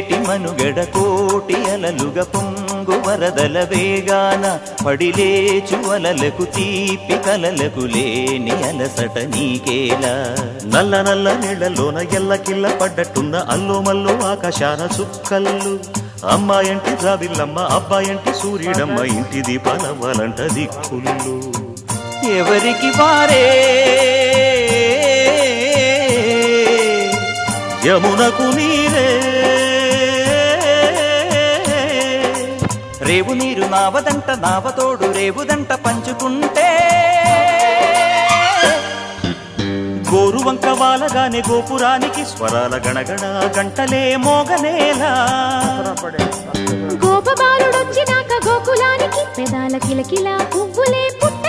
ఏటి మనుగడ కోటి అలలుగ పొంగు వరదల వేగాన పడిలేచు అలలకు తీపి కలలకు లేని అలసట నీకేలా నల్ల నల్ల నీళ్లలోన ఎల్లకిల్ల పడ్డట్టున్న అల్లు మల్లు ఆకాశాన చుక్కల్లు అమ్మాయంటి జాబిల్లమ్మ అబ్బాయంటి సూర్యుడమ్మ ఇంటి దీపాలవ్వాలంట దిక్కుళ్ళు ఎవరికి వారే యమునకు నీరే రేవు నీరు నావదంట నావతోడు రేవుదంట పంచుకుంటే గోరువంక వాలగానే గోపురానికి స్వరాల గణగణ గంటలే మోగనేలా గోపబాలుడొచ్చినాక గోకులానికి పెదాల కిలకిలా పువ్వులే పుట్ట